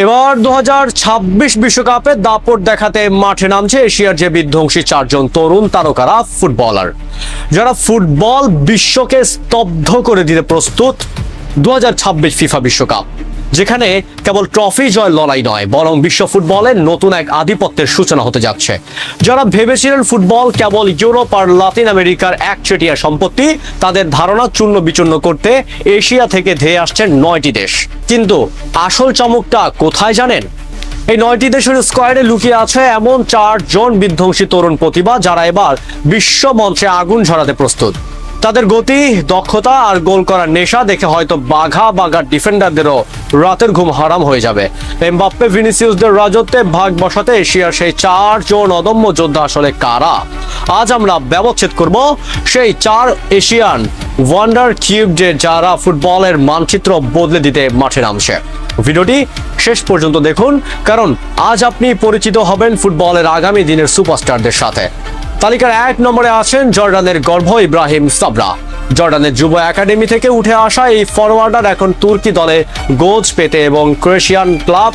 এবার 2026 বিশ্বকাপে দাপট দেখাতে মাঠে নামছে এশিয়ার যে বিধ্বংসী চারজন তরুণ তারকারা ফুটবলার, যারা ফুটবল বিশ্বকে স্তব্ধ করে দিতে প্রস্তুত। 2026 ফিফা বিশ্বকাপ, যেখানে কেবল ট্রফি জয় লড়াই নয়, বরং বিশ্ব ফুটবলের নতুন এক আধিপত্যের সূচনা হতে যাচ্ছে। যারা ভেবেছিলেন ফুটবল কেবল ইউরোপ আর লাতিন আমেরিকার একচেটিয়া সম্পত্তি, তাদের ধারণা চূর্ণ বিচূর্ণ করতে এশিয়া থেকে ধেয়ে আসছেন 9টি দেশ। কিন্তু আসল চমকটা কোথায় জানেন? এই 9টি দেশের স্কোয়াডে লুকিয়ে আছে এমন 4 জন বিধ্বংসী তরুণ প্রতিভা, যারা এবার বিশ্ব মঞ্চে আগুন ঝরাতে প্রস্তুত। তাদের গতি, দক্ষতা আর গোল করার নেশা দেখে হয়তো বাঘা ডিফেন্ডারদেরও রাতের ঘুম হারাম হয়ে যাবে। এমবাপ্পে, ভিনিসিয়াসদের রাজত্বে ভাগ বসাতে এশিয়ার সেই 4 জন অদম্য যোদ্ধা আসলে কারা? আজ আমরা ব্যবচ্ছেদ করব সেই 4 এশিয়ান ওয়ান্ডার কিউবদের, যারা ফুটবলের মানচিত্র বদলে দিতে মাঠে নামছে। ভিডিওটি শেষ পর্যন্ত দেখুন, কারণ আজ আপনি পরিচিত হবেন ফুটবলের আগামী দিনের সুপারস্টারদের সাথে। তালিকার 1 নম্বরে আছেন জর্ডানের গর্ভ ইব্রাহিম সাবরা। জর্ডানের যুব একাডেমি থেকে উঠে আসা এই ফরওয়ার্ডার এখন তুর্কি দলে গোজ পেতে এবং ক্রোয়েশিয়ান ক্লাব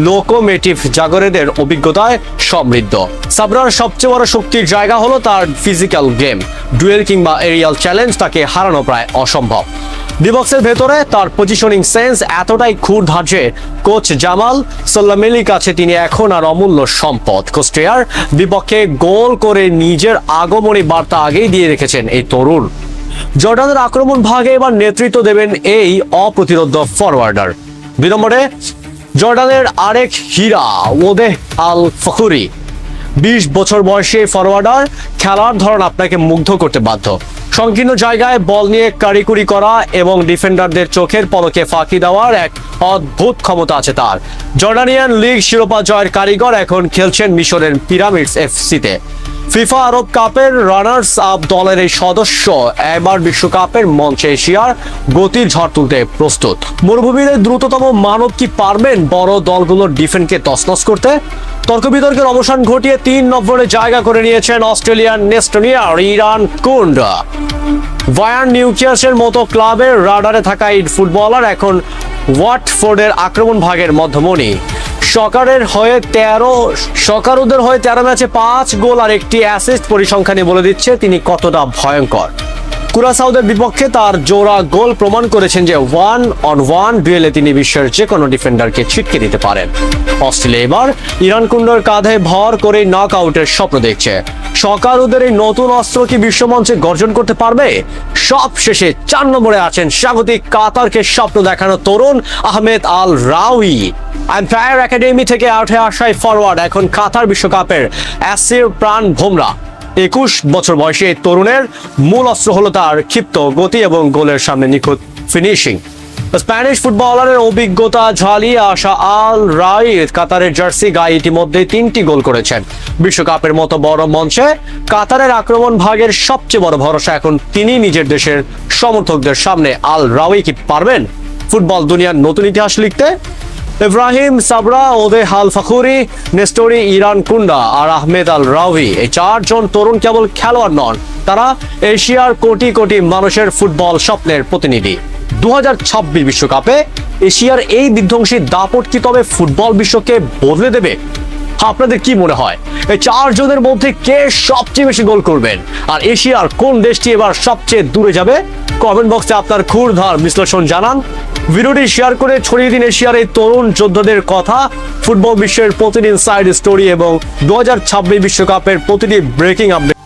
লোকোমোটিভ জাগরেদের অভিজ্ঞতায় সমৃদ্ধ। সাবরার সবচেয়ে বড় শক্তির জায়গা হলো তার ফিজিক্যাল গেম। ডুয়েল কিংবা এরিয়াল চ্যালেঞ্জ তাকে হারানো প্রায় অসম্ভব। ডিবক্সের ভেতরে তার পজিশনিং সেন্স এতটাই ক্ষুরধার যে কোচ জামাল সাল্লামেলির কাছে তিনি এখন আর অমূল্য সম্পদ। কোস্টিয়ার বিপক্ষে গোল করে নিজের আগমনী বার্তা আগেই দিয়ে রেখেছেন এই তরুণ। জর্ডানের আক্রমণ ভাগে এবার নেতৃত্ব দেবেন এই অপ্রতিরোধ্য ফরওয়ার্ডার। 2 নম্বরে জর্ডানের আরেক হীরা ওদেহ আল ফখুরি। 20 বছর বয়সী ফরওয়ার্ডার খেলার ধরন আপনাকে মুগ্ধ করতে বাধ্য। সংকীর্ণ জায়গায় বল নিয়ে কারিকুরি করা এবং ডিফেন্ডারদের চোখের পলকে ফাঁকি দেওয়ার এক অদ্ভুত ক্ষমতা আছে তার। জর্ডানিয়ান লিগ শিরোপা জয়ের কারিগর এখন খেলছেন মিশরের পিরামিডস এফসিতে। ফিফা আরব কাপের রানার্স আপ দলের এই সদস্য এবার বিশ্বকাপের মঞ্চে এশিয়ার গতির ঝড় তুলতে প্রস্তুত। মরুভূমির দ্রুততম মানব কি পারবেন বড় দলগুলোর ডিফেন্সকে তছনছ করতে? তর্ক বিতর্কের অবসান ঘটিয়ে 3 নম্বরে জায়গা করে নিয়েছেন অস্ট্রেলিয়ান নেস্টনিয়ার ইরান কুন্ডা। বায়ার্ন মিউনিখের মতো ক্লাবের রাডারে থাকা এই ফুটবলার এখন ওয়াটফোর্ডের আক্রমণ ভাগের মধ্যমণি। সকারুদের হয়ে 13 ম্যাচে 5 গোল আর 1টি অ্যাসিস্ট পরিসংখ্যানে বলে দিচ্ছে তিনি কতটা ভয়ঙ্কর। কুরাসাওদের বিপক্ষে তার জোড়া গোল প্রমাণ করেছেন যে 1-on-1 ডুয়েলে তিনি বিশ্বের যে কোনো ডিফেন্ডারকে ছিটকে দিতে পারেন। অস্ট্রেলিয়া এবার ইরান কুন্ডার কাঁধে ভর করে নক আউটের স্বপ্ন দেখছে। সকারুদের এই নতুন অস্ত্র কি বিশ্বমঞ্চে গর্জন করতে পারবে? সব শেষে 4 নম্বরে আছেন স্বাগতিক কাতারকে স্বপ্ন দেখানো তরুণ আহমেদ আল রাউই। এম্পায়ার একাডেমি থেকে উঠে আসায় ফরওয়ার্ড এখন কাতার বিশ্বকাপের অ্যাসির প্রাণ ভোমরা। 21 বছর বয়সী এই তরুণের মূল অস্ত্র হলো তার ক্ষিপ্ত গতি এবং গোলের সামনে নিখুঁত ফিনিশিং। স্প্যানিশ ফুটবলারের অভিজ্ঞতা ঝালিয়ে আসা আল রাই কাতারের জার্সি গায়ে ইতিমধ্যে 3টি গোল করেছেন। বিশ্বকাপের মতো বড় মঞ্চে কাতারের আক্রমণ ভাগের সবচেয়ে বড় ভরসা এখন তিনি নিজের দেশের সমর্থকদের সামনে। আল রাই কি পারবেন ফুটবল দুনিয়ার নতুন ইতিহাস লিখতে? ইব্রাহিম সাবরা, ওদেহ আল ফখুরি, নেস্টোরি ইরান কুন্ডা আর আহমেদ আল রাউই, এই 4 জন তরুণ কেবল খেলোয়াড় নন, তারা এশিয়ার কোটি কোটি মানুষের ফুটবল স্বপ্নের প্রতিনিধি। 2026 বিশ্বকাপে এশিয়ার এই বিধ্বংসী দাপট কি তবে ফুটবল বিশ্বকে বদলে দেবে? আপনাদের কি মনে হয় এই 4 জনের মধ্যে কে সবচেয়ে বেশি গোল করবেন, আর এশিয়ার কোন দেশটি এবার সবচেয়ে দূরে যাবে? কমেন্ট বক্সে আপনার ক্ষুরধার বিশ্লেষণ জানান। ভিডিওটি শেয়ার করে ছড়িয়ে দিন এশিয়ার এই তরুণ যোদ্ধাদের কথা। ফুটবল বিশ্বের প্রতিদিন সাইড স্টোরি এবং 2026 বিশ্বকাপের প্রতিটি ব্রেকিং আপডেট